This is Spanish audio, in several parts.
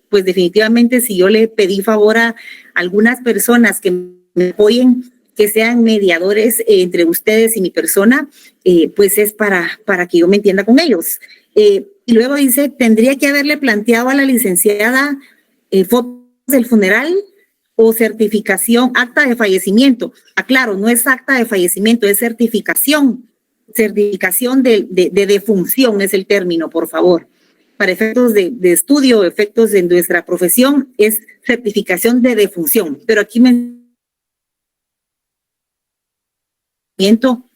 pues definitivamente si yo le pedí favor a algunas personas que me apoyen, que sean mediadores entre ustedes y mi persona, pues es para que yo me entienda con ellos. Y luego dice, tendría que haberle planteado a la licenciada fotos del funeral o certificación, acta de fallecimiento. Aclaro, no es acta de fallecimiento, es certificación de defunción es el término, por favor. Para efectos de estudio, efectos de nuestra profesión, es certificación de defunción. Pero aquí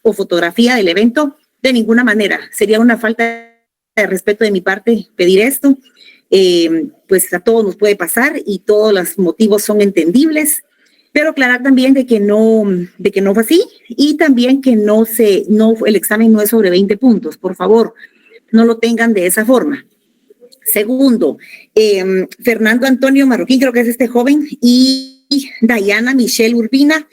o fotografía del evento, de ninguna manera. Sería una falta de respeto de mi parte pedir esto. Pues a todos nos puede pasar y todos los motivos son entendibles, pero aclarar también de que no fue así y también que el examen no es sobre 20 puntos. Por favor, no lo tengan de esa forma. Segundo, Fernando Antonio Marroquín, creo que es este joven, y Dayana Michelle Urbina.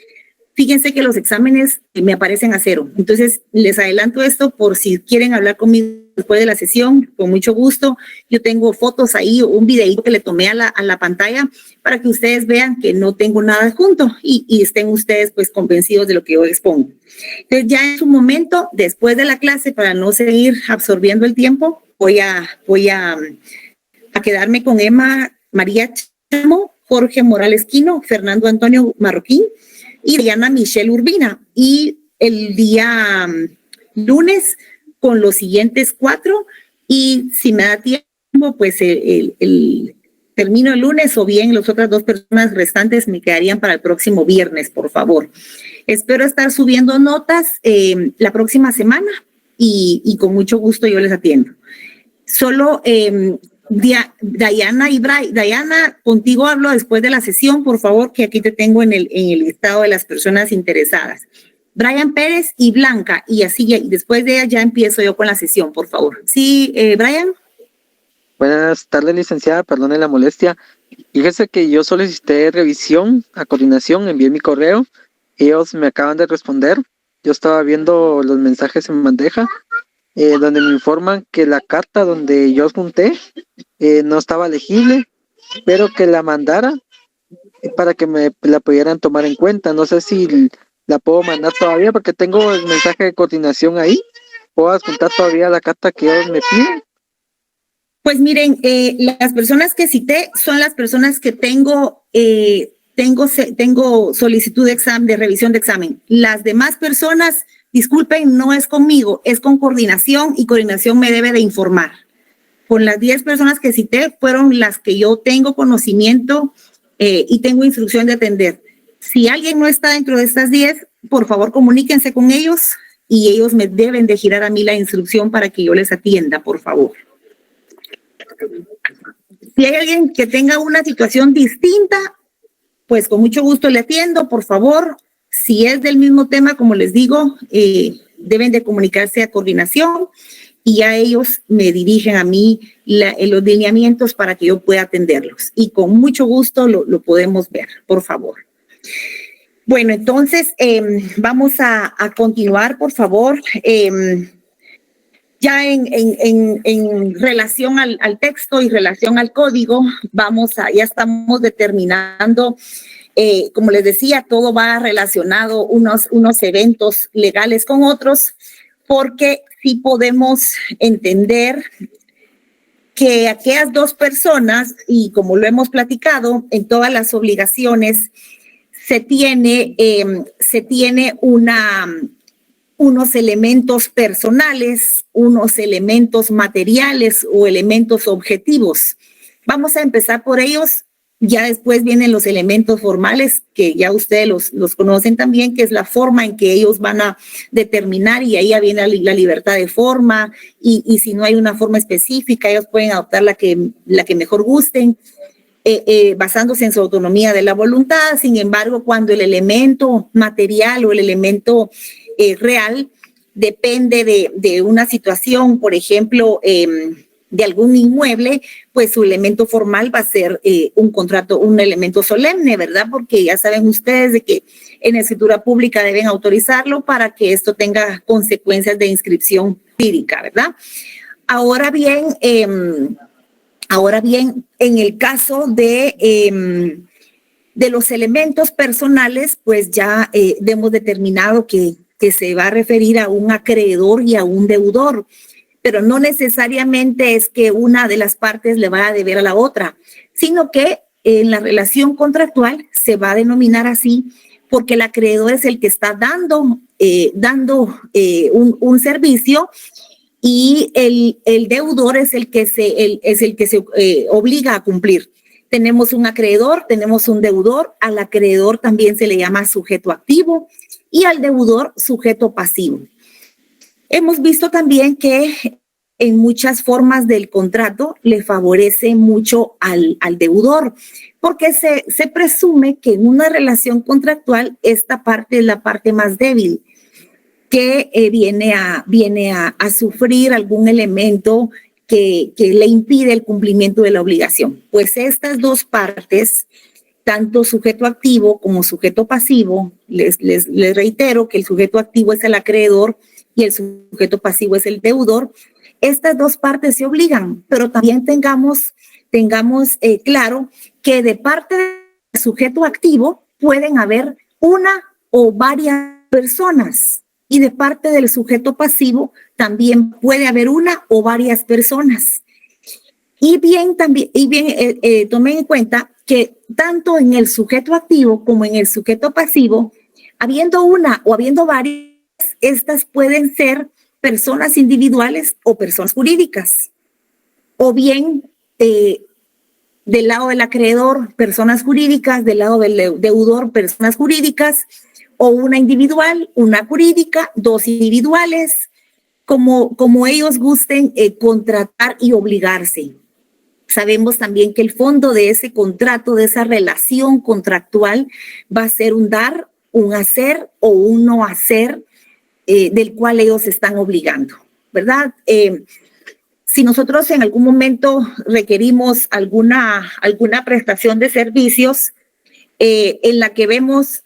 Fíjense que los exámenes me aparecen a 0. Entonces, les adelanto esto por si quieren hablar conmigo después de la sesión, con mucho gusto. Yo tengo fotos ahí, un videito que le tomé a la pantalla para que ustedes vean que no tengo nada junto y estén ustedes pues convencidos de lo que yo expongo. Entonces, ya en su momento, después de la clase, para no seguir absorbiendo el tiempo, voy a quedarme con Emma María Chamo, Jorge Morales Quino, Fernando Antonio Marroquín y Diana Michelle Urbina. Y el día lunes con los siguientes 4 y si me da tiempo, pues termino el lunes o bien las otras 2 personas restantes me quedarían para el próximo viernes, por favor. Espero estar subiendo notas la próxima semana y con mucho gusto yo les atiendo. Solo Dayana y Dayana, contigo hablo después de la sesión, por favor, que aquí te tengo en el listado de las personas interesadas. Brian Pérez y Blanca, y así después de ella ya empiezo yo con la sesión, por favor. Sí, Brian. Buenas tardes, licenciada, perdone la molestia. Fíjese que yo solicité revisión a coordinación, envié mi correo, ellos me acaban de responder. Yo estaba viendo los mensajes en bandeja, donde me informan que la carta donde yo junté no estaba legible, pero que la mandara para que me la pudieran tomar en cuenta. No sé si la puedo mandar todavía porque tengo el mensaje de coordinación ahí. ¿Puedo adjuntar todavía la carta que ellos me piden? Pues miren, las personas que cité son las personas que tengo solicitud de examen, de revisión de examen. Las demás personas, disculpen, no es conmigo, es con coordinación y coordinación me debe de informar. Con las 10 personas que cité fueron las que yo tengo conocimiento y tengo instrucción de atender. Si alguien no está dentro de estas 10, por favor comuníquense con ellos y ellos me deben de girar a mí la instrucción para que yo les atienda, por favor. Si hay alguien que tenga una situación distinta, pues con mucho gusto le atiendo, por favor. Si es del mismo tema, como les digo, deben de comunicarse a coordinación y ya ellos me dirigen a mí los lineamientos para que yo pueda atenderlos. Y con mucho gusto lo podemos ver, por favor. Bueno, entonces vamos a continuar, por favor. Ya en relación al texto y relación al código, ya estamos determinando, como les decía, todo va relacionado unos eventos legales con otros, porque sí podemos entender que aquellas 2 personas, y como lo hemos platicado, en todas las obligaciones se tiene unos elementos personales, unos elementos materiales o elementos objetivos. Vamos a empezar por ellos, ya después vienen los elementos formales, que ya ustedes los conocen también, que es la forma en que ellos van a determinar, y ahí ya viene la libertad de forma, y si no hay una forma específica, ellos pueden adoptar la que mejor gusten, basándose en su autonomía de la voluntad. Sin embargo, cuando el elemento material o el elemento real depende de una situación, por ejemplo, de algún inmueble, pues su elemento formal va a ser un contrato, un elemento solemne, ¿verdad? Porque ya saben ustedes de que en escritura pública deben autorizarlo para que esto tenga consecuencias de inscripción jurídica, ¿verdad? Ahora bien, Ahora bien, en el caso de los elementos personales, pues ya hemos determinado que se va a referir a un acreedor y a un deudor, pero no necesariamente es que una de las partes le va a deber a la otra, sino que en la relación contractual se va a denominar así porque el acreedor es el que está dando un servicio y el deudor es el que se obliga a cumplir. Tenemos un acreedor, tenemos un deudor, al acreedor también se le llama sujeto activo y al deudor sujeto pasivo. Hemos visto también que en muchas formas del contrato le favorece mucho al deudor, porque se presume que en una relación contractual esta parte es la parte más débil, que viene a sufrir algún elemento que le impide el cumplimiento de la obligación. Pues estas dos partes, tanto sujeto activo como sujeto pasivo, les reitero que el sujeto activo es el acreedor y el sujeto pasivo es el deudor, estas dos partes se obligan, pero también tengamos claro que de parte del sujeto activo pueden haber una o varias personas y de parte del sujeto pasivo también puede haber una o varias personas. Y bien, tomen en cuenta que tanto en el sujeto activo como en el sujeto pasivo, habiendo una o habiendo varias, estas pueden ser personas individuales o personas jurídicas, o bien del lado del acreedor, personas jurídicas, del lado del deudor, personas jurídicas, o una individual, una jurídica, dos individuales, como ellos gusten contratar y obligarse. Sabemos también que el fondo de ese contrato, de esa relación contractual, va a ser un dar, un hacer o un no hacer del cual ellos se están obligando, ¿verdad? Si nosotros en algún momento requerimos alguna prestación de servicios en la que vemos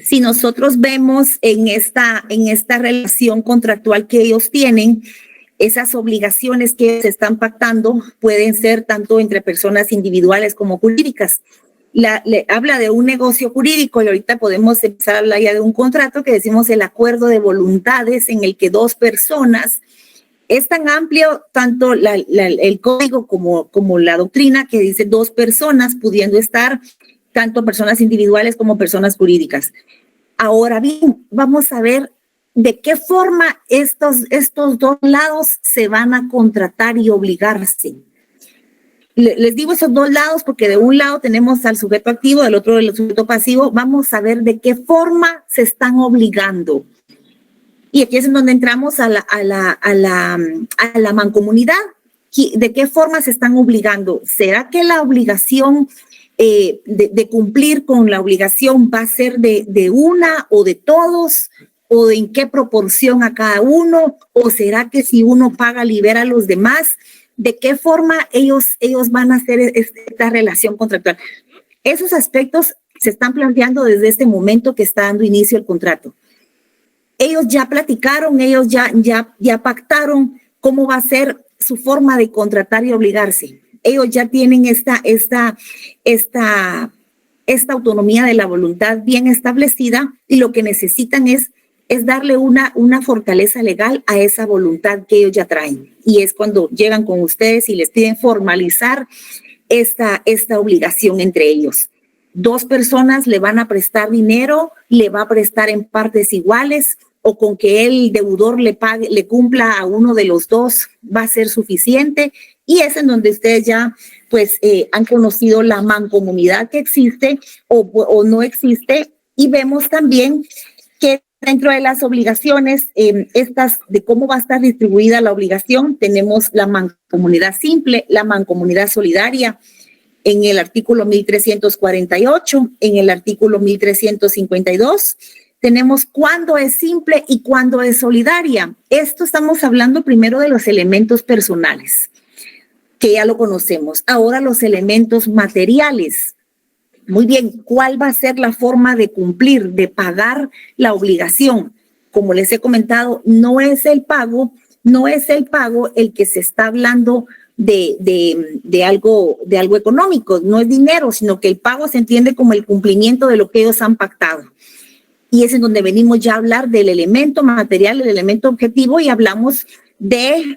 si nosotros vemos en esta relación contractual que ellos tienen, esas obligaciones que se están pactando pueden ser tanto entre personas individuales como jurídicas. Habla de un negocio jurídico y ahorita podemos empezar a hablar ya de un contrato que decimos el acuerdo de voluntades en el que dos personas, es tan amplio tanto el código como la doctrina que dice dos personas pudiendo estar tanto personas individuales como personas jurídicas. Ahora bien, vamos a ver de qué forma estos dos lados se van a contratar y obligarse. Les digo esos dos lados porque de un lado tenemos al sujeto activo, del otro el sujeto pasivo. Vamos a ver de qué forma se están obligando. Y aquí es en donde entramos a la mancomunidad. ¿De qué forma se están obligando? ¿Será que la obligación de cumplir con la obligación va a ser de una o de todos? ¿O en qué proporción a cada uno? ¿O será que si uno paga libera a los demás? ¿De qué forma ellos van a hacer esta relación contractual? Esos aspectos se están planteando desde este momento que está dando inicio el contrato. Ellos ya platicaron, ellos ya pactaron cómo va a ser su forma de contratar y obligarse. Ellos ya tienen esta autonomía de la voluntad bien establecida y lo que necesitan es darle una fortaleza legal a esa voluntad que ellos ya traen. Y es cuando llegan con ustedes y les piden formalizar esta obligación entre ellos. Dos personas le van a prestar dinero, le va a prestar en partes iguales o con que el deudor le cumpla a uno de los dos va a ser suficiente. Y es en donde ustedes ya pues han conocido la mancomunidad que existe o no existe. Y vemos también que dentro de las obligaciones, estas de cómo va a estar distribuida la obligación, tenemos la mancomunidad simple, la mancomunidad solidaria en el artículo 1348, en el artículo 1352, tenemos cuándo es simple y cuándo es solidaria. Esto estamos hablando primero de los elementos personales, que ya lo conocemos. Ahora los elementos materiales. Muy bien, ¿cuál va a ser la forma de cumplir, de pagar la obligación? Como les he comentado, no es el pago el que se está hablando de algo económico, no es dinero, sino que el pago se entiende como el cumplimiento de lo que ellos han pactado. Y es en donde venimos ya a hablar del elemento material, el elemento objetivo, y hablamos de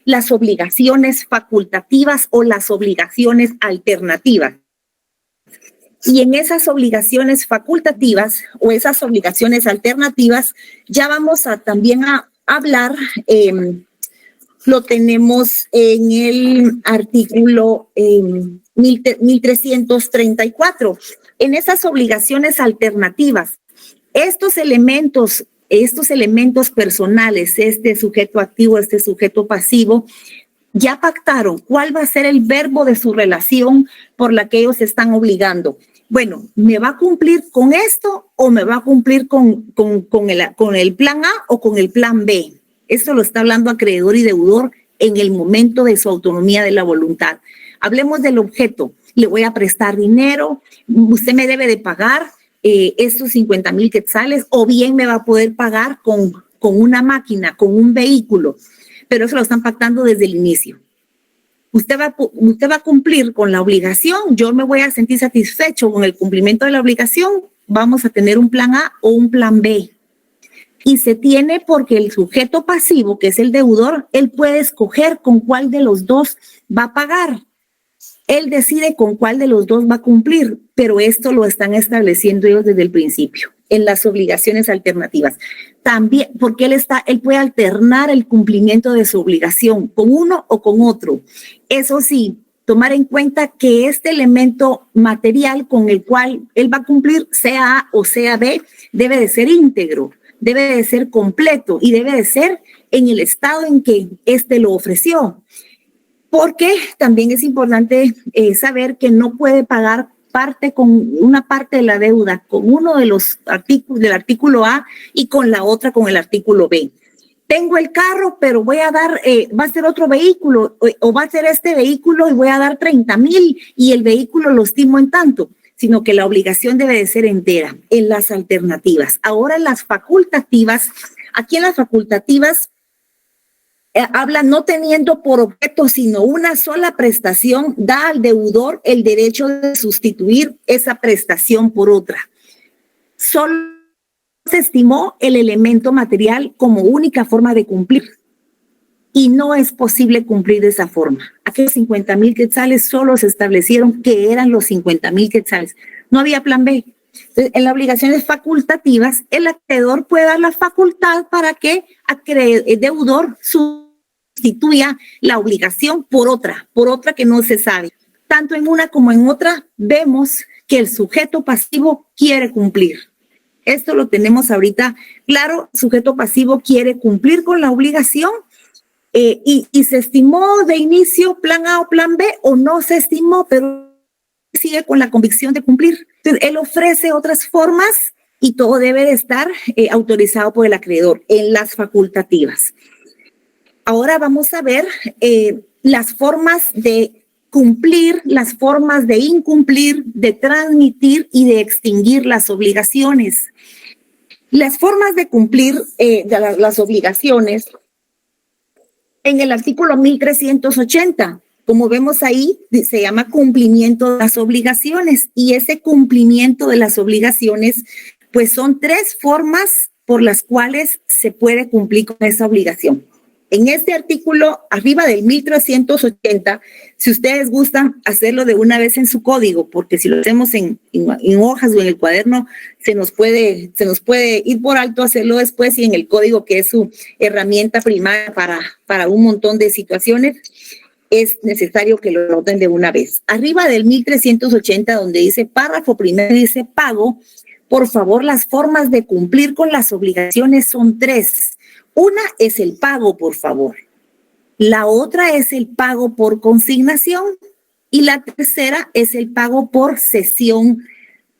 las obligaciones facultativas o las obligaciones alternativas. Y en esas obligaciones facultativas o esas obligaciones alternativas ya vamos también a hablar, lo tenemos en el artículo 1334. En esas obligaciones alternativas, estos elementos personales, este sujeto activo, este sujeto pasivo, ya pactaron cuál va a ser el verbo de su relación por la que ellos se están obligando. Bueno, ¿me va a cumplir con esto o me va a cumplir con el plan A o con el plan B? Esto lo está hablando acreedor y deudor en el momento de su autonomía de la voluntad. Hablemos del objeto. Le voy a prestar dinero, usted me debe de pagar estos 50,000 quetzales, o bien me va a poder pagar con una máquina, con un vehículo, pero eso lo están pactando desde el inicio. Usted va a cumplir con la obligación, yo me voy a sentir satisfecho con el cumplimiento de la obligación, vamos a tener un plan A o un plan B. Y se tiene porque el sujeto pasivo, que es el deudor, él puede escoger con cuál de los dos va a pagar. Él decide con cuál de los dos va a cumplir, pero esto lo están estableciendo ellos desde el principio, en las obligaciones alternativas. También, porque él puede alternar el cumplimiento de su obligación con uno o con otro. Eso sí, tomar en cuenta que este elemento material con el cual él va a cumplir, sea A o sea B, debe de ser íntegro, debe de ser completo y debe de ser en el estado en que éste lo ofreció. Porque también es importante saber que no puede pagar una parte de la deuda con uno de los artículos del artículo A y con la otra con el artículo B. Tengo el carro, pero voy a dar, va a ser otro vehículo o va a ser este vehículo y voy a dar 30,000 y el vehículo lo estimo en tanto, sino que la obligación debe de ser entera en las alternativas. Ahora en las facultativas, aquí en las facultativas, habla no teniendo por objeto sino una sola prestación, da al deudor el derecho de sustituir esa prestación por otra. Solo se estimó el elemento material como única forma de cumplir y no es posible cumplir de esa forma. Aquellos 50,000 quetzales solo se establecieron que eran los 50,000 quetzales. No había plan B. Entonces, en las obligaciones facultativas, el acreedor puede dar la facultad para que el deudor sustituya la obligación por otra que no se sabe. Tanto en una como en otra, vemos que el sujeto pasivo quiere cumplir. Esto lo tenemos ahorita claro, sujeto pasivo quiere cumplir con la obligación y se estimó de inicio plan A o plan B o no se estimó, pero sigue con la convicción de cumplir. Entonces, él ofrece otras formas y todo debe de estar autorizado por el acreedor en las facultativas. Ahora vamos a ver las formas de cumplir, las formas de incumplir, de transmitir y de extinguir las obligaciones. Las formas de cumplir las obligaciones en el artículo 1380. Como vemos ahí, se llama cumplimiento de las obligaciones y ese cumplimiento de las obligaciones, pues son 3 formas por las cuales se puede cumplir con esa obligación. En este artículo, arriba del 1380, si ustedes gustan hacerlo de una vez en su código, porque si lo hacemos en hojas o en el cuaderno, se nos puede ir por alto hacerlo después y en el código, que es su herramienta primaria para un montón de situaciones, es necesario que lo noten de una vez. Arriba del 1380, donde dice párrafo primero, dice pago, por favor, las formas de cumplir con las obligaciones son 3. Una es el pago, por favor. La otra es el pago por consignación y la tercera es el pago por cesión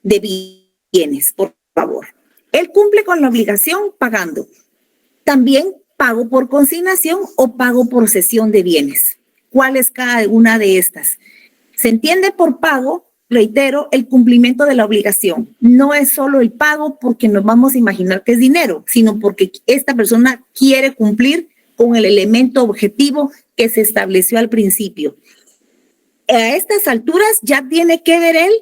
de bienes, por favor. Él cumple con la obligación pagando. También pago por consignación o pago por cesión de bienes. ¿Cuál es cada una de estas? Se entiende por pago, reitero, el cumplimiento de la obligación. No es solo el pago porque nos vamos a imaginar que es dinero, sino porque esta persona quiere cumplir con el elemento objetivo que se estableció al principio. A estas alturas ya tiene que ver él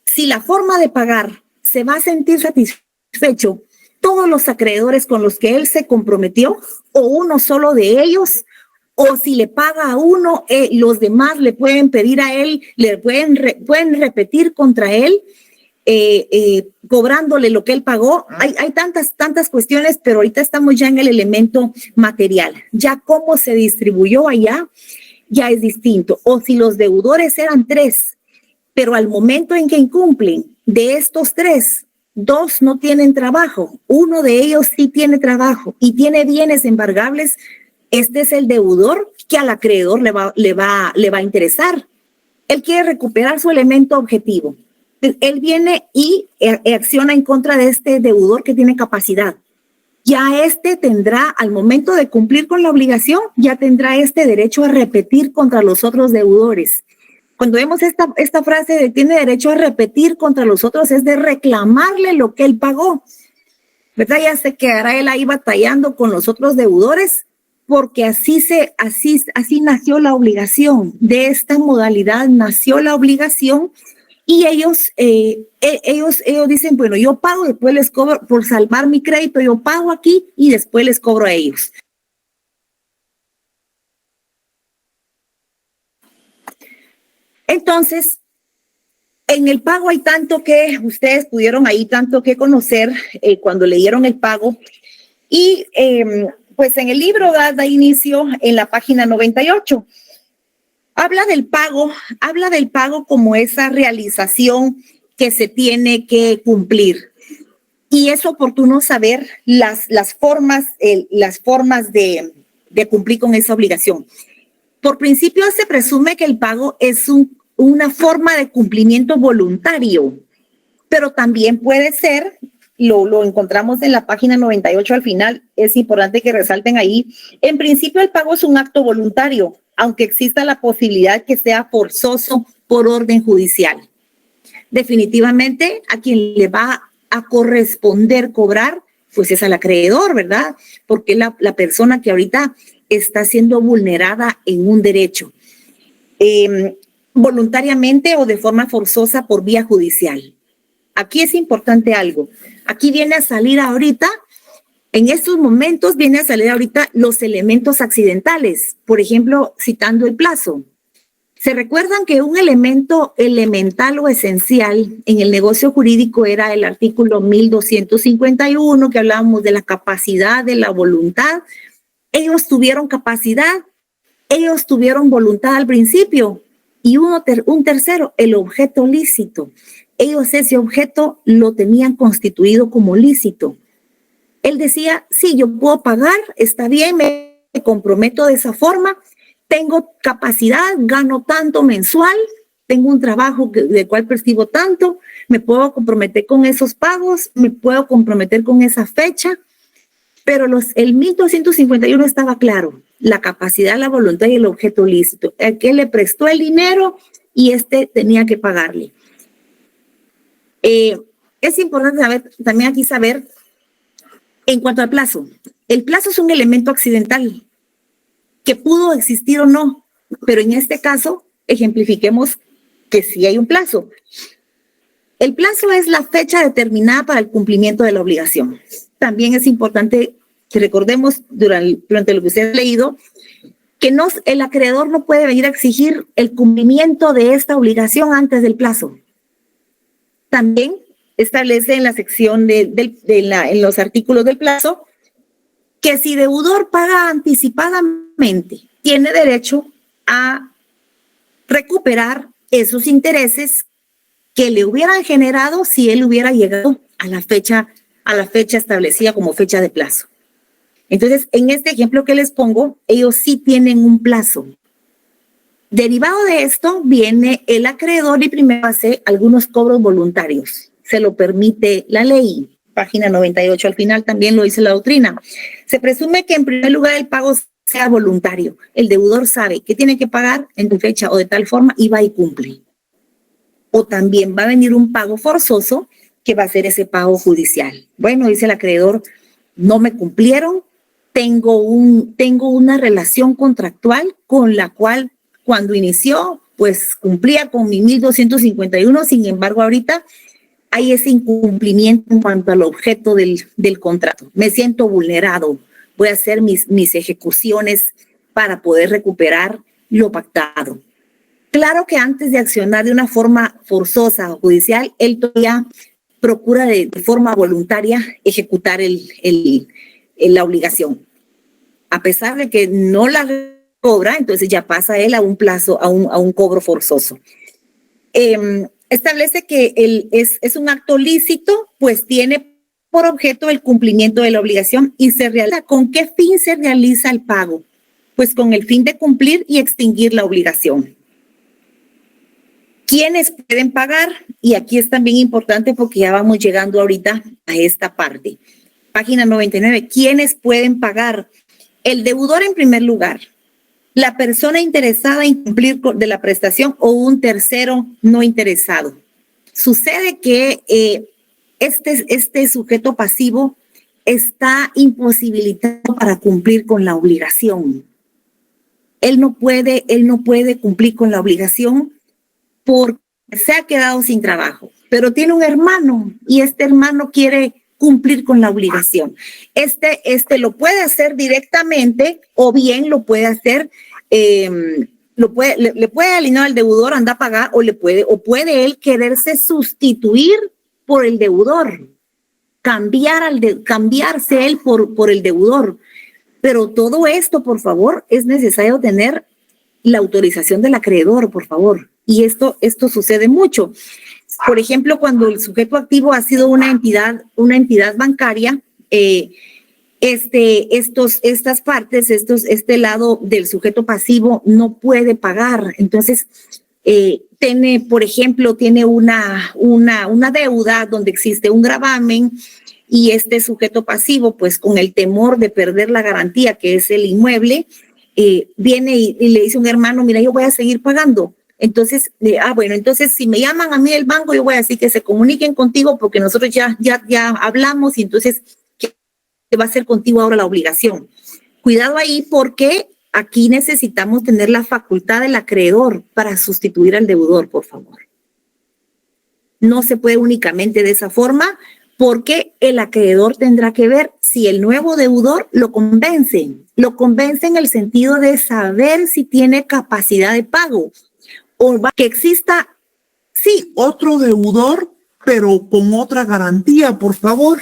si la forma de pagar se va a sentir satisfecho todos los acreedores con los que él se comprometió o uno solo de ellos, o si le paga a uno, los demás le pueden pedir a él, le pueden repetir contra él, cobrándole lo que él pagó. Hay tantas cuestiones, pero ahorita estamos ya en el elemento material. Ya cómo se distribuyó allá ya es distinto. O si los deudores eran 3, pero al momento en que incumplen, de estos 3, 2 no tienen trabajo, uno de ellos sí tiene trabajo y tiene bienes embargables. Este es el deudor que al acreedor le va a interesar. Él quiere recuperar su elemento objetivo. Él viene y acciona en contra de este deudor que tiene capacidad. Ya tendrá, al momento de cumplir con la obligación, ya tendrá derecho a repetir contra los otros deudores. Cuando vemos esta frase de tiene derecho a repetir contra los otros, es de reclamarle lo que él pagó, ¿verdad? Ya se quedará él ahí batallando con los otros deudores, porque así nació la obligación. De esta modalidad nació la obligación y ellos dicen, bueno, yo pago, después les cobro, por salvar mi crédito, yo pago aquí y después les cobro a ellos. Entonces, en el pago hay tanto que ustedes pudieron ahí tanto que conocer cuando leyeron el pago y pues en el libro da inicio en la página 98. Habla del pago como esa realización que se tiene que cumplir. Y es oportuno saber las formas de cumplir con esa obligación. Por principio se presume que el pago es una forma de cumplimiento voluntario, pero también puede ser, lo encontramos en la página 98 al final, es importante que resalten ahí, en principio el pago es un acto voluntario, aunque exista la posibilidad que sea forzoso por orden judicial. Definitivamente a quien le va a corresponder cobrar, pues es al acreedor, ¿verdad? Porque es la persona que ahorita está siendo vulnerada en un derecho, voluntariamente o de forma forzosa por vía judicial. Aquí es importante algo. Aquí viene a salir ahorita, en estos momentos viene a salir ahorita los elementos accidentales. Por ejemplo, citando el plazo. ¿Se recuerdan que un elemento elemental o esencial en el negocio jurídico era el artículo 1251, que hablábamos de la capacidad, de la voluntad? Ellos tuvieron capacidad, ellos tuvieron voluntad al principio. Y un tercero, el objeto lícito. Ellos ese objeto lo tenían constituido como lícito. Él decía, sí, yo puedo pagar, está bien, me comprometo de esa forma, tengo capacidad, gano tanto mensual, tengo un trabajo del cual percibo tanto, me puedo comprometer con esos pagos, me puedo comprometer con esa fecha, pero el 1251 estaba claro, la capacidad, la voluntad y el objeto lícito. El que le prestó el dinero y tenía que pagarle. Es importante también aquí saber, en cuanto al plazo, el plazo es un elemento accidental que pudo existir o no, pero en este caso ejemplifiquemos que sí hay un plazo. El plazo es la fecha determinada para el cumplimiento de la obligación. También es importante que recordemos durante lo que usted ha leído que el acreedor no puede venir a exigir el cumplimiento de esta obligación antes del plazo. También establece en la sección en los artículos del plazo que si deudor paga anticipadamente, tiene derecho a recuperar esos intereses que le hubieran generado si él hubiera llegado a la fecha establecida como fecha de plazo. Entonces, en este ejemplo que les pongo, ellos sí tienen un plazo. Derivado de esto, viene el acreedor y primero hace algunos cobros voluntarios. Se lo permite la ley. Página 98 al final también lo dice la doctrina. Se presume que en primer lugar el pago sea voluntario. El deudor sabe que tiene que pagar en tu fecha o de tal forma y va y cumple. O también va a venir un pago forzoso que va a ser ese pago judicial. Bueno, dice el acreedor, no me cumplieron, tengo una relación contractual con la cual cuando inició, pues cumplía con mi 1.251, sin embargo ahorita hay ese incumplimiento en cuanto al objeto del contrato. Me siento vulnerado, voy a hacer mis ejecuciones para poder recuperar lo pactado. Claro que antes de accionar de una forma forzosa o judicial, él todavía procura de forma voluntaria ejecutar la obligación. A pesar de que no la cobra, entonces ya pasa él a un plazo, a un cobro forzoso. Establece que es un acto lícito, pues tiene por objeto el cumplimiento de la obligación y se realiza. ¿Con qué fin se realiza el pago? Pues con el fin de cumplir y extinguir la obligación. ¿Quiénes pueden pagar? Y aquí es también importante porque ya vamos llegando ahorita a esta parte. Página 99. ¿Quiénes pueden pagar? El deudor en primer lugar, la persona interesada en cumplir de la prestación o un tercero no interesado. Sucede que este sujeto pasivo está imposibilitado para cumplir con la obligación. Él no puede cumplir con la obligación porque se ha quedado sin trabajo, pero tiene un hermano y este hermano quiere cumplir con la obligación. Este lo puede hacer directamente o bien lo puede hacer, le puede alinear al deudor, anda a pagar o puede él quererse sustituir por el deudor, cambiarse él por el deudor. Pero todo esto, por favor, es necesario tener la autorización del acreedor, por favor. Y esto sucede mucho. Por ejemplo, cuando el sujeto activo ha sido una entidad bancaria, estas partes, este lado del sujeto pasivo no puede pagar. Entonces, por ejemplo, tiene una deuda donde existe un gravamen y este sujeto pasivo, pues con el temor de perder la garantía, que es el inmueble, viene y le dice a un hermano, mira, yo voy a seguir pagando. Entonces, entonces si me llaman a mí del banco, yo voy a decir que se comuniquen contigo porque nosotros ya hablamos y entonces, ¿qué va a hacer contigo ahora la obligación? Cuidado ahí porque aquí necesitamos tener la facultad del acreedor para sustituir al deudor, por favor. No se puede únicamente de esa forma porque el acreedor tendrá que ver si el nuevo deudor lo convence en el sentido de saber si tiene capacidad de pago. O que exista, sí, otro deudor, pero con otra garantía, por favor,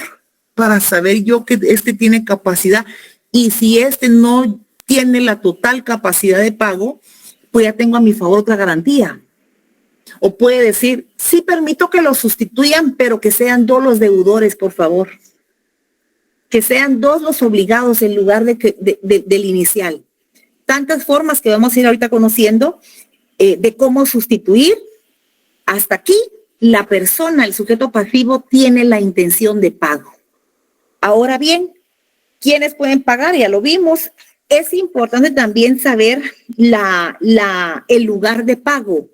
para saber yo que este tiene capacidad. Y si este no tiene la total capacidad de pago, pues ya tengo a mi favor otra garantía. O puede decir, sí permito que lo sustituyan, pero que sean dos los deudores, por favor. Que sean dos los obligados en lugar del inicial. Tantas formas que vamos a ir ahorita conociendo de cómo sustituir. Hasta aquí, la persona, el sujeto pasivo, tiene la intención de pago. Ahora bien, ¿quiénes pueden pagar? Ya lo vimos. Es importante también saber el lugar de pago.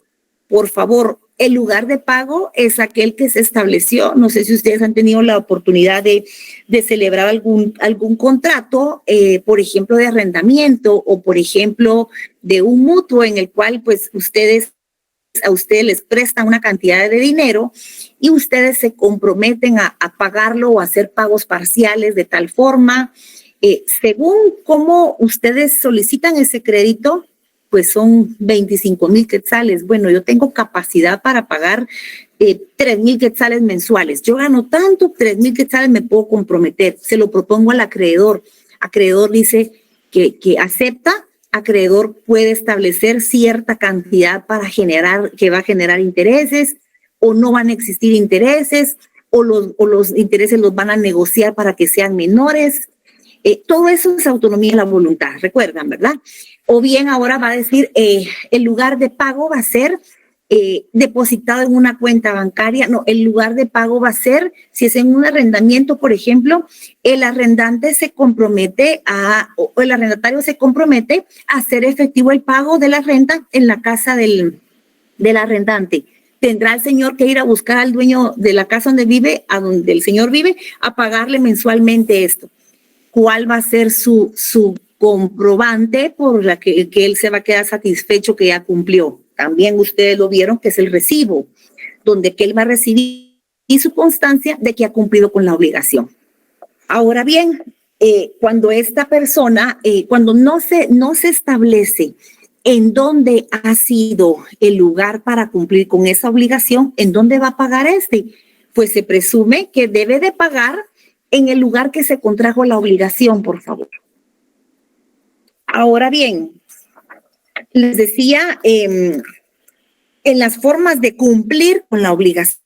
Por favor, el lugar de pago es aquel que se estableció. No sé si ustedes han tenido la oportunidad de celebrar algún contrato, por ejemplo, de arrendamiento o, por ejemplo, de un mutuo en el cual, pues, a ustedes les prestan una cantidad de dinero y ustedes se comprometen a pagarlo o a hacer pagos parciales de tal forma. Según cómo ustedes solicitan ese crédito, pues son 25,000 quetzales. Bueno, yo tengo capacidad para pagar 3,000 quetzales mensuales. Yo gano tanto, 3,000 quetzales me puedo comprometer. Se lo propongo al acreedor. Acreedor dice que acepta. Acreedor puede establecer cierta cantidad que va a generar intereses o no van a existir intereses o los intereses los van a negociar para que sean menores. Todo eso es autonomía de la voluntad, recuerdan, ¿verdad? O bien ahora va a decir, el lugar de pago va a ser depositado en una cuenta bancaria. No, el lugar de pago va a ser, si es en un arrendamiento, por ejemplo, el arrendante se compromete o el arrendatario se compromete a hacer efectivo el pago de la renta en la casa del arrendante. Tendrá el señor que ir a buscar al dueño de la casa donde vive, a donde el señor vive, a pagarle mensualmente esto. ¿Cuál va a ser su comprobante por la que él se va a quedar satisfecho que ya cumplió? También ustedes lo vieron, que es el recibo, donde que él va a recibir su constancia de que ha cumplido con la obligación. Ahora bien, cuando esta persona, cuando no se establece en dónde ha sido el lugar para cumplir con esa obligación, ¿en dónde va a pagar pues se presume que debe de pagar en el lugar que se contrajo la obligación, por favor. Ahora bien, les decía, en las formas de cumplir con la obligación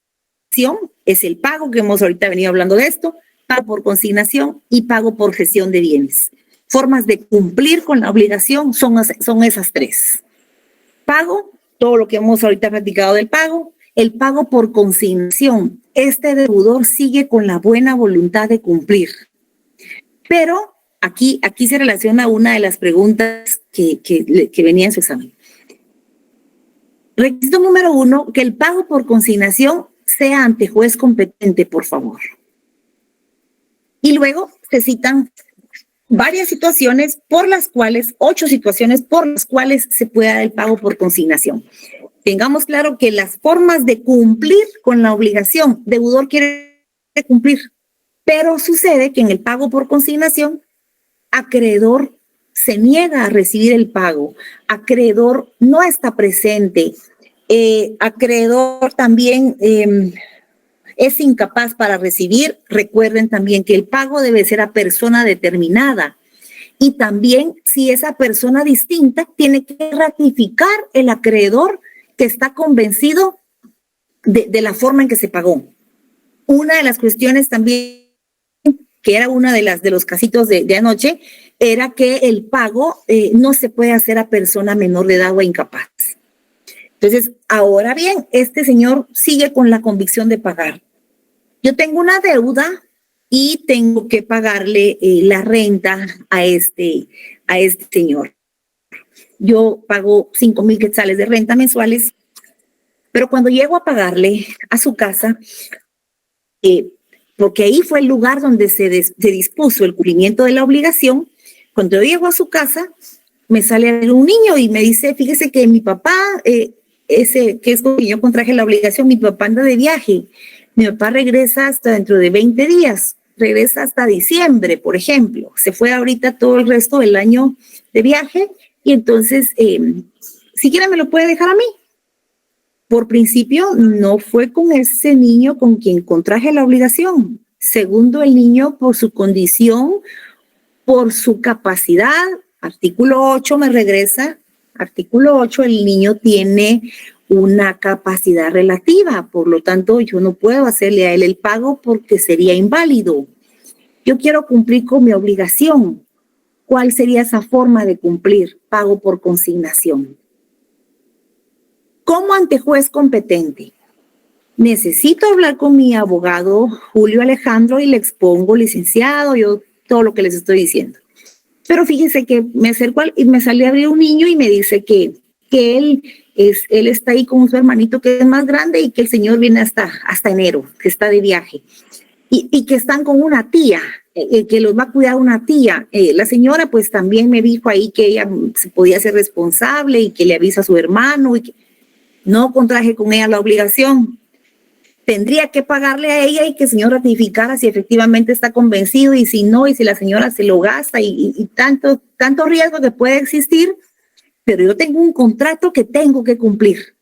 es el pago, que hemos ahorita venido hablando de esto, pago por consignación y pago por gestión de bienes. Formas de cumplir con la obligación son esas tres. Pago, todo lo que hemos ahorita platicado del pago, el pago por consignación. Este deudor sigue con la buena voluntad de cumplir. Pero aquí se relaciona una de las preguntas que venía en su examen. Requisito número 1, que el pago por consignación sea ante juez competente, por favor. Y luego se citan varias situaciones por las cuales, 8 situaciones por las cuales se puede dar el pago por consignación. Tengamos claro que las formas de cumplir con la obligación, deudor quiere cumplir, pero sucede que en el pago por consignación, acreedor se niega a recibir el pago, acreedor no está presente, acreedor también es incapaz para recibir. Recuerden también que el pago debe ser a persona determinada y también si esa persona distinta tiene que ratificar el acreedor que está convencido de la forma en que se pagó. Una de las cuestiones también, que era una de los casitos de anoche, era que el pago no se puede hacer a persona menor de edad o incapaz. Entonces, ahora bien, este señor sigue con la convicción de pagar. Yo tengo una deuda y tengo que pagarle la renta a este señor. Yo pago 5,000 quetzales de renta mensuales, pero cuando llego a pagarle a su casa, porque ahí fue el lugar donde se dispuso el cumplimiento de la obligación, cuando yo llego a su casa, me sale un niño y me dice, fíjese que mi papá, ese que es con quien yo contraje la obligación, mi papá anda de viaje. Mi papá regresa hasta dentro de 20 días, regresa hasta diciembre, por ejemplo. Se fue ahorita todo el resto del año de viaje y entonces, siquiera me lo puede dejar a mí. Por principio, no fue con ese niño con quien contraje la obligación. Segundo, el niño por su condición, por su capacidad. Artículo 8 me regresa. Artículo 8, el niño tiene una capacidad relativa, por lo tanto yo no puedo hacerle a él el pago porque sería inválido. Yo quiero cumplir con mi obligación. ¿Cuál sería esa forma de cumplir? Pago por consignación. ¿Cómo ante juez competente? Necesito hablar con mi abogado Julio Alejandro y le expongo, licenciado, yo todo lo que les estoy diciendo. Pero fíjense que me acerco y me sale a abrir un niño y me dice que él está ahí con su hermanito que es más grande y que el señor viene hasta enero, que está de viaje. Y que están con una tía, que los va a cuidar una tía. La señora pues también me dijo ahí que ella se podía ser responsable y que le avisa a su hermano y que no contraje con ella la obligación. Tendría que pagarle a ella y que el señor ratificara si efectivamente está convencido y si no, y si la señora se lo gasta y tanto riesgo que puede existir, pero yo tengo un contrato que tengo que cumplir.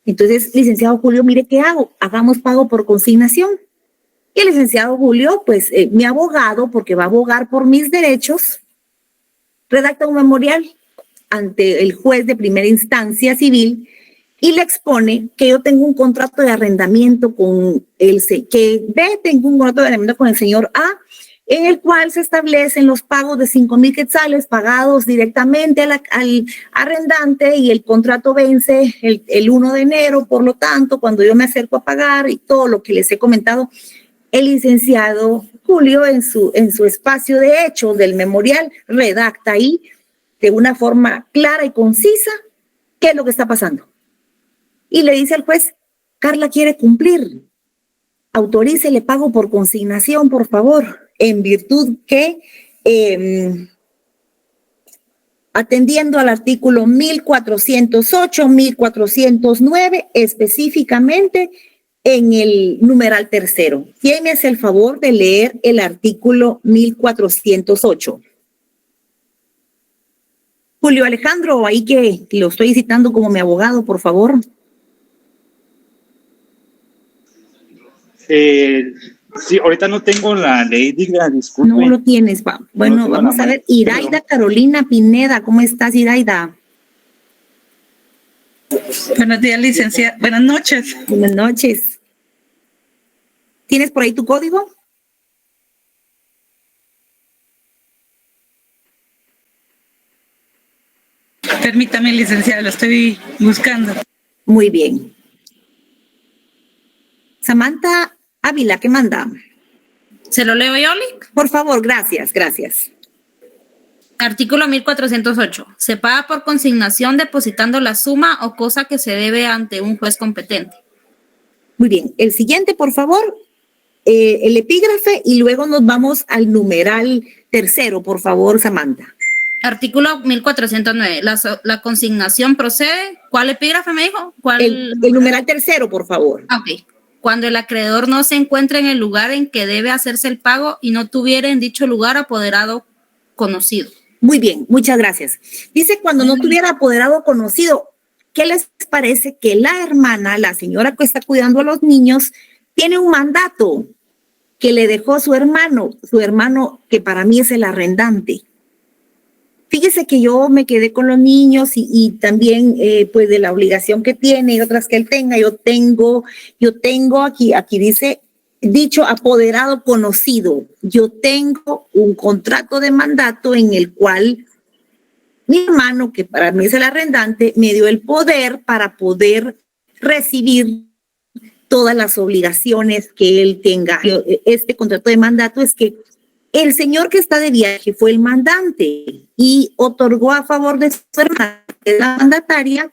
Entonces, licenciado Julio, mire qué hago, hagamos pago por consignación. Y el licenciado Julio, pues mi abogado, porque va a abogar por mis derechos, redacta un memorial ante el juez de primera instancia civil y le expone que yo tengo un contrato de arrendamiento con tengo un contrato de arrendamiento con el señor A, en el cual se establecen los pagos de 5,000 quetzales pagados directamente al arrendante, y el contrato vence el 1 de enero. Por lo tanto, cuando yo me acerco a pagar y todo lo que les he comentado, el licenciado Julio en su espacio de hechos del memorial redacta ahí de una forma clara y concisa qué es lo que está pasando. Y le dice al juez: Carla quiere cumplir, autorícele pago por consignación, por favor, en virtud que, atendiendo al artículo 1408, 1409, específicamente en el numeral tercero. ¿Quién me hace el favor de leer el artículo 1408? Julio Alejandro, ahí que lo estoy citando como mi abogado, por favor. Sí, ahorita no tengo la ley, diga, disculpe. No lo tienes, va. Bueno, No vamos a ver. Iraida Carolina Pineda, ¿cómo estás, Iraida? Buenos días, licenciada. Buenas noches. Buenas noches. ¿Tienes por ahí tu código? Permítame, licenciada, lo estoy buscando. Muy bien. Samantha Ávila, ¿qué manda? ¿Se lo leo yo, Lick? Por favor, gracias, gracias. Artículo 1408. Se paga por consignación depositando la suma o cosa que se debe ante un juez competente. Muy bien. El siguiente, por favor, el epígrafe, y luego nos vamos al numeral tercero, por favor, Samantha. Artículo 1409. La consignación procede. ¿Cuál epígrafe me dijo? ¿Cuál? El numeral tercero, por favor. Ok. Cuando el acreedor no se encuentra en el lugar en que debe hacerse el pago y no tuviera en dicho lugar apoderado conocido. Muy bien, muchas gracias. Dice cuando no tuviera apoderado conocido. ¿Qué les parece que la hermana, la señora que está cuidando a los niños, tiene un mandato que le dejó su hermano que para mí es el arrendante? Fíjese que yo me quedé con los niños y también pues de la obligación que tiene y otras que él tenga. Yo tengo aquí dice dicho apoderado conocido. Yo tengo un contrato de mandato en el cual mi hermano, que para mí es el arrendante, me dio el poder para poder recibir todas las obligaciones que él tenga. Este contrato de mandato es que el señor que está de viaje fue el mandante y otorgó a favor de su hermana, la mandataria,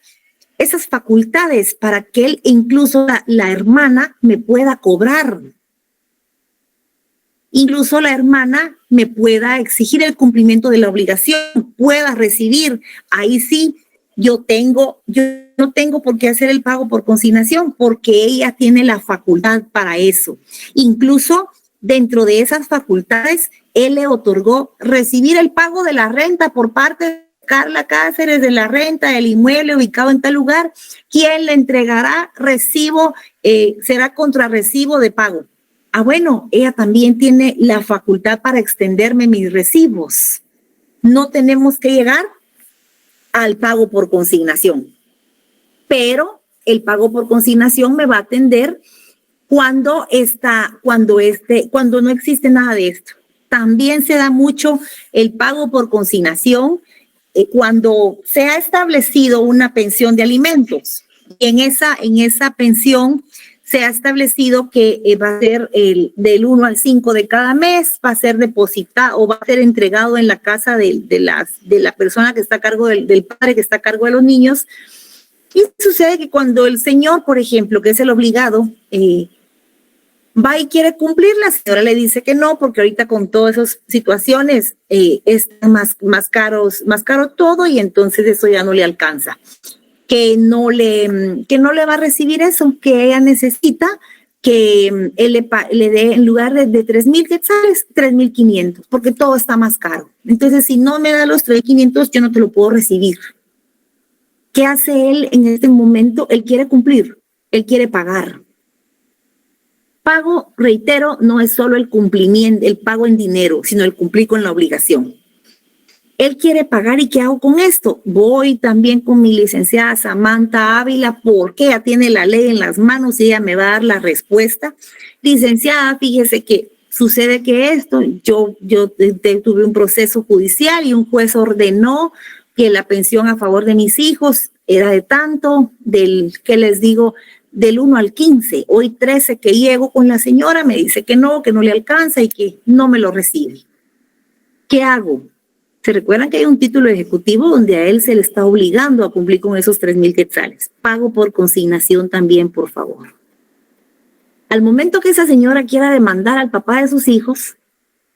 esas facultades para que él, incluso la hermana, me pueda cobrar. Incluso la hermana me pueda exigir el cumplimiento de la obligación, pueda recibir. Ahí sí, yo no tengo por qué hacer el pago por consignación porque ella tiene la facultad para eso. Incluso dentro de esas facultades, él le otorgó recibir el pago de la renta por parte de Carla Cáceres, de la renta del inmueble ubicado en tal lugar. ¿Quién le entregará recibo? Será contrarrecibo de pago. Ah, bueno, ella también tiene la facultad para extenderme mis recibos. No tenemos que llegar al pago por consignación, pero el pago por consignación me va a atender cuando no existe nada de esto. También se da mucho el pago por consignación cuando se ha establecido una pensión de alimentos. Y en esa pensión se ha establecido que va a ser del 1 al 5 de cada mes, va a ser depositado o va a ser entregado en la casa de la persona que está a cargo del padre que está a cargo de los niños. Y sucede que cuando el señor, por ejemplo, que es el obligado, va y quiere cumplir, la señora le dice que no, porque ahorita con todas esas situaciones está más caro todo y entonces eso ya no le alcanza. Que no le va a recibir eso, que ella necesita que él le dé en lugar de 3,000 quetzales, 3,500, porque todo está más caro. Entonces, si no me da los 3,500, yo no te lo puedo recibir. ¿Qué hace él en este momento? Él quiere cumplir, él quiere pagar. Pago, reitero, no es solo el cumplimiento, el pago en dinero, sino el cumplir con la obligación. Él quiere pagar, ¿y qué hago con esto? Voy también con mi licenciada Samantha Ávila, porque ella tiene la ley en las manos y ella me va a dar la respuesta. Licenciada, fíjese que sucede que yo tuve un proceso judicial y un juez ordenó que la pensión a favor de mis hijos era de tanto, ¿qué les digo? Del 1 al 15. Hoy 13 que llego con la señora, me dice que no le alcanza y que no me lo recibe. ¿Qué hago? ¿Se recuerdan que hay un título ejecutivo donde a él se le está obligando a cumplir con esos 3,000 quetzales? Pago por consignación también, por favor. Al momento que esa señora quiera demandar al papá de sus hijos,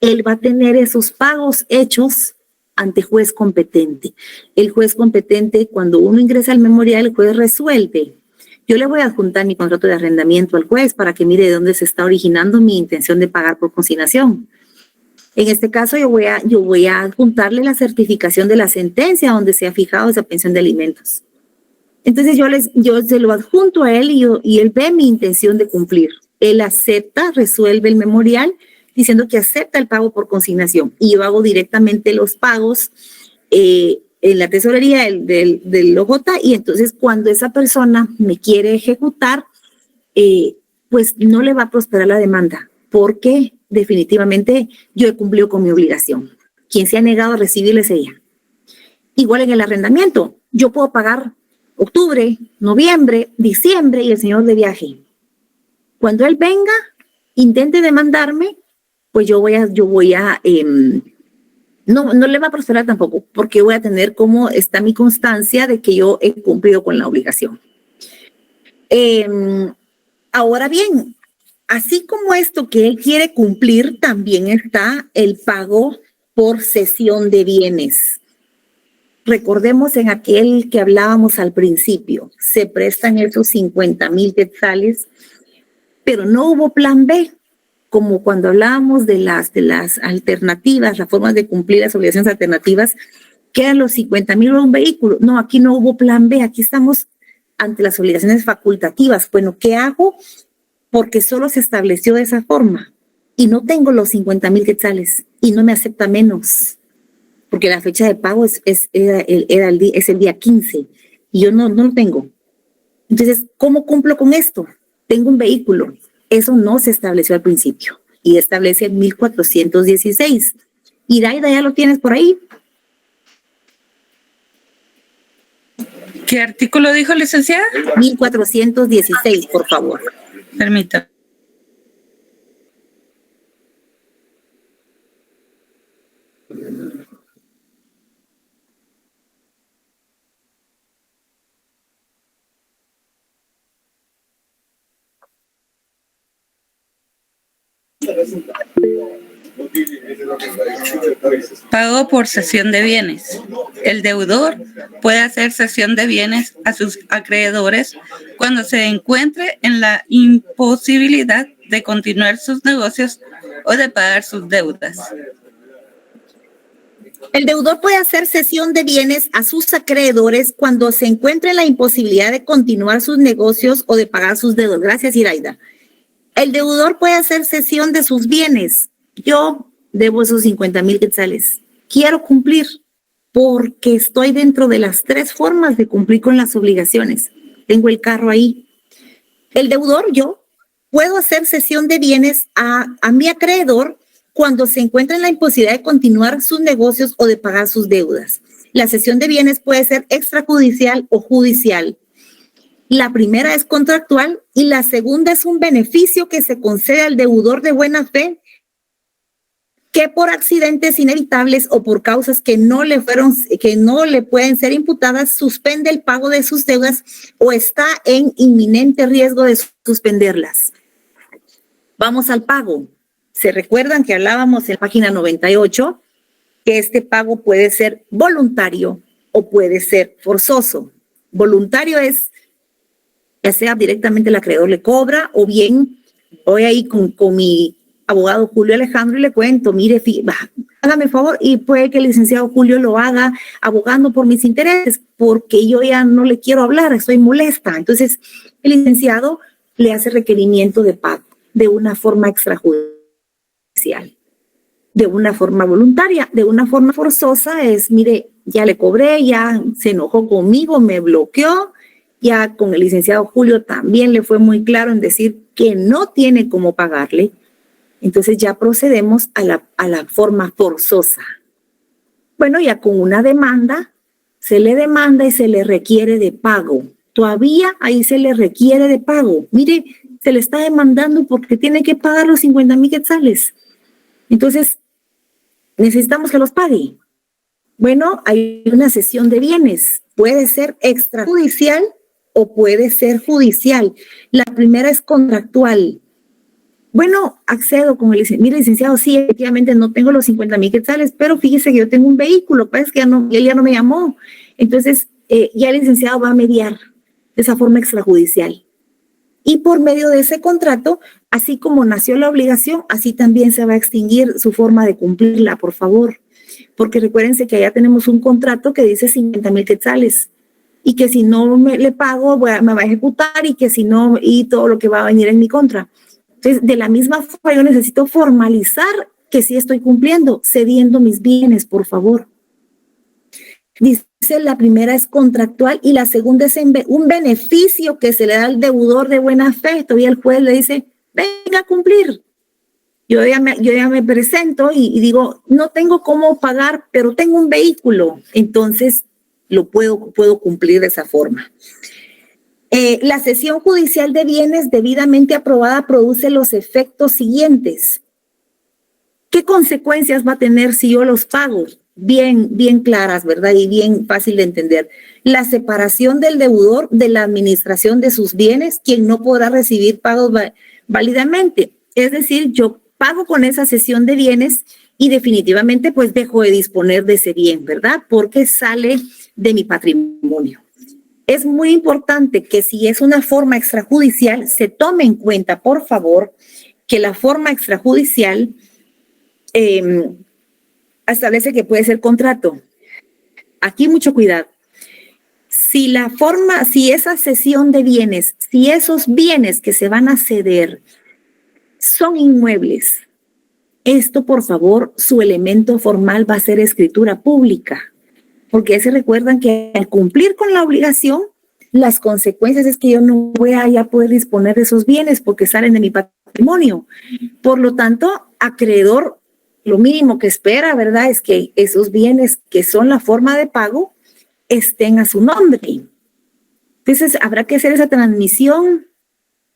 él va a tener esos pagos hechos ante juez competente. El juez competente, cuando uno ingresa al memorial, el juez resuelve. Yo le voy a adjuntar mi contrato de arrendamiento al juez para que mire de dónde se está originando mi intención de pagar por consignación. En este caso, yo voy a adjuntarle la certificación de la sentencia donde se ha fijado esa pensión de alimentos. Entonces yo se lo adjunto a él y él ve mi intención de cumplir. Él acepta, resuelve el memorial diciendo que acepta el pago por consignación y yo hago directamente los pagos en la tesorería del OJ y entonces cuando esa persona me quiere ejecutar, pues no le va a prosperar la demanda porque definitivamente yo he cumplido con mi obligación. Quien se ha negado a recibirle es ella. Igual en el arrendamiento, yo puedo pagar octubre, noviembre, diciembre y el señor de viaje. Cuando él venga, intente demandarme, pues no le va a prosperar tampoco, porque voy a tener como está mi constancia de que yo he cumplido con la obligación. Ahora bien, así como esto que él quiere cumplir, también está el pago por cesión de bienes. Recordemos en aquel que hablábamos al principio, se prestan esos 50,000 quetzales, pero no hubo plan B, como cuando hablábamos de las alternativas, las formas de cumplir las obligaciones alternativas, que eran los 50,000 o un vehículo. No, aquí no hubo plan B, aquí estamos ante las obligaciones facultativas. Bueno, ¿qué hago? Porque solo se estableció de esa forma y no tengo los 50,000 quetzales y no me acepta menos, porque la fecha de pago es el día 15 y yo no lo tengo. Entonces, ¿cómo cumplo con esto? Tengo un vehículo. Eso no se estableció al principio y establece el 1416. Iraida, ¿ya lo tienes por ahí? ¿Qué artículo dijo, licenciada? 1416, por favor. Permítame. Pago por cesión de bienes. El deudor puede hacer cesión de bienes a sus acreedores cuando se encuentre en la imposibilidad de continuar sus negocios o de pagar sus deudas. El deudor puede hacer cesión de bienes a sus acreedores cuando se encuentre en la imposibilidad de continuar sus negocios o de pagar sus deudas. Gracias, Iraida. El deudor puede hacer cesión de sus bienes. Yo debo esos 50,000 quetzales. Quiero cumplir porque estoy dentro de las 3 formas de cumplir con las obligaciones. Tengo el carro ahí. El deudor, yo puedo hacer cesión de bienes a mi acreedor cuando se encuentra en la imposibilidad de continuar sus negocios o de pagar sus deudas. La cesión de bienes puede ser extrajudicial o judicial. La primera es contractual y la segunda es un beneficio que se concede al deudor de buena fe que por accidentes inevitables o por causas que no le pueden ser imputadas, suspende el pago de sus deudas o está en inminente riesgo de suspenderlas. Vamos al pago. ¿Se recuerdan que hablábamos en la página 98 que este pago puede ser voluntario o puede ser forzoso? Voluntario es, ya sea directamente el acreedor le cobra o bien voy ahí con mi abogado Julio Alejandro y le cuento, mire, hágame favor, y puede que el licenciado Julio lo haga abogando por mis intereses, porque yo ya no le quiero hablar, estoy molesta. Entonces, el licenciado le hace requerimiento de pago de una forma extrajudicial, de una forma voluntaria, de una forma forzosa es, mire, ya le cobré, ya se enojó conmigo, me bloqueó, ya con el licenciado Julio también le fue muy claro en decir que no tiene cómo pagarle. Entonces ya procedemos a la forma forzosa. Bueno, ya con una demanda, se le demanda y se le requiere de pago. Todavía ahí se le requiere de pago. Mire, se le está demandando porque tiene que pagar los 50,000 quetzales. Entonces, necesitamos que los pague. Bueno, hay una cesión de bienes. Puede ser extrajudicial o puede ser judicial. La primera es contractual. Bueno, accedo con el licenciado. Mire, licenciado, sí, efectivamente no tengo los 50,000 quetzales, pero fíjese que yo tengo un vehículo, pues que él ya no me llamó. Entonces, ya el licenciado va a mediar de esa forma extrajudicial. Y por medio de ese contrato, así como nació la obligación, así también se va a extinguir su forma de cumplirla, por favor. Porque recuérdense que allá tenemos un contrato que dice 50,000 quetzales y que si no le pago, me va a ejecutar y que si no, y todo lo que va a venir en mi contra. Entonces, de la misma forma, yo necesito formalizar que sí estoy cumpliendo, cediendo mis bienes, por favor. Dice, la primera es contractual y la segunda es un beneficio que se le da al deudor de buena fe. Todavía el juez le dice, venga a cumplir. Yo ya me presento y digo, no tengo cómo pagar, pero tengo un vehículo. Entonces, lo puedo cumplir de esa forma. La cesión judicial de bienes debidamente aprobada produce los efectos siguientes. ¿Qué consecuencias va a tener si yo los pago? Bien claras, ¿verdad? Y bien fácil de entender. La separación del deudor de la administración de sus bienes, quien no podrá recibir pagos válidamente. Es decir, yo pago con esa cesión de bienes y definitivamente pues dejo de disponer de ese bien, ¿verdad? Porque sale de mi patrimonio. Es muy importante que si es una forma extrajudicial, se tome en cuenta, por favor, que la forma extrajudicial establece que puede ser contrato. Aquí mucho cuidado. Si esa cesión de bienes, si esos bienes que se van a ceder son inmuebles, esto, por favor, su elemento formal va a ser escritura pública. Porque se recuerdan que al cumplir con la obligación, las consecuencias es que yo no voy a ya poder disponer de esos bienes porque salen de mi patrimonio. Por lo tanto, acreedor, lo mínimo que espera, ¿verdad?, es que esos bienes que son la forma de pago estén a su nombre. Entonces, habrá que hacer esa transmisión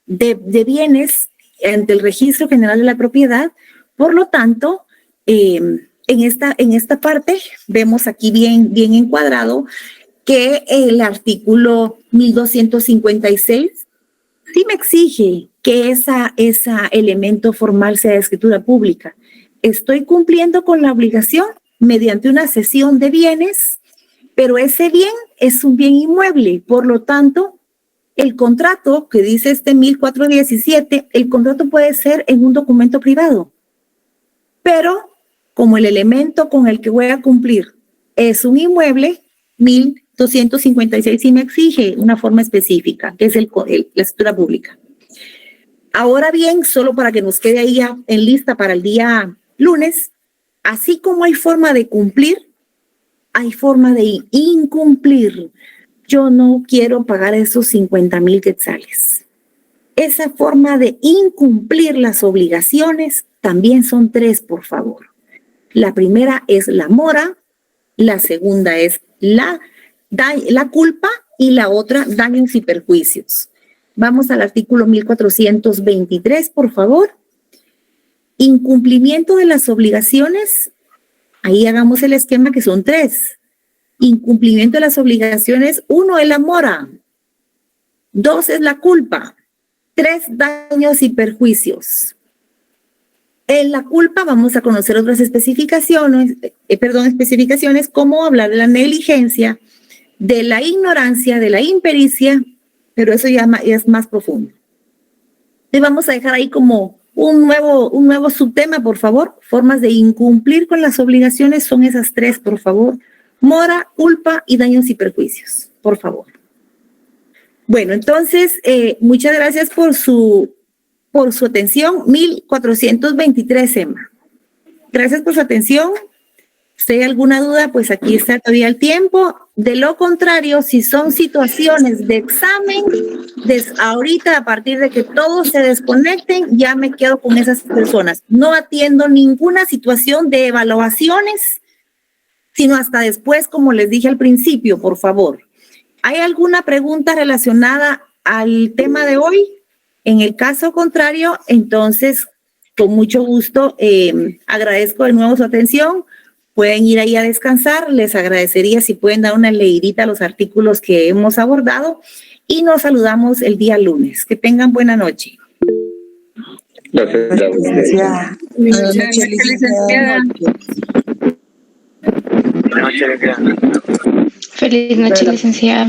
de bienes ante el Registro General de la Propiedad. Por lo tanto, en esta parte vemos aquí bien encuadrado que el artículo 1256 sí me exige que ese elemento formal sea de escritura pública. Estoy cumpliendo con la obligación mediante una cesión de bienes, pero ese bien es un bien inmueble. Por lo tanto, el contrato que dice 1417, el contrato puede ser en un documento privado, pero como el elemento con el que voy a cumplir es un inmueble, 1256 sí me exige una forma específica, que es la escritura pública. Ahora bien, solo para que nos quede ahí ya en lista para el día lunes, así como hay forma de cumplir, hay forma de incumplir. Yo no quiero pagar esos 50,000 quetzales. Esa forma de incumplir las obligaciones también son 3, por favor. La primera es la mora, la segunda es la culpa y la otra daños y perjuicios. Vamos al artículo 1423, por favor. Incumplimiento de las obligaciones. Ahí hagamos el esquema que son 3. Incumplimiento de las obligaciones, 1 es la mora, 2 es la culpa, 3 daños y perjuicios. En la culpa vamos a conocer otras especificaciones como hablar de la negligencia, de la ignorancia, de la impericia, pero eso ya es más profundo. Y vamos a dejar ahí como un nuevo subtema, por favor. Formas de incumplir con las obligaciones son esas 3, por favor. Mora, culpa y daños y perjuicios, por favor. Bueno, entonces, muchas gracias por su atención. 1423, Emma. Gracias por su atención. Si hay alguna duda, pues aquí está todavía el tiempo. De lo contrario, si son situaciones de examen, ahorita a partir de que todos se desconecten, ya me quedo con esas personas. No atiendo ninguna situación de evaluaciones, sino hasta después, como les dije al principio, por favor. ¿Hay alguna pregunta relacionada al tema de hoy? En el caso contrario, entonces, con mucho gusto, agradezco de nuevo su atención. Pueden ir ahí a descansar. Les agradecería si pueden dar una leidita a los artículos que hemos abordado y nos saludamos el día lunes. Que tengan buena noche. Gracias. Buenas noches, licenciada. Feliz noche, licenciada.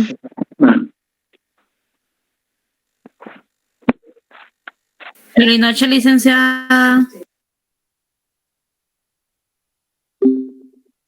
Feliz noche, licenciada.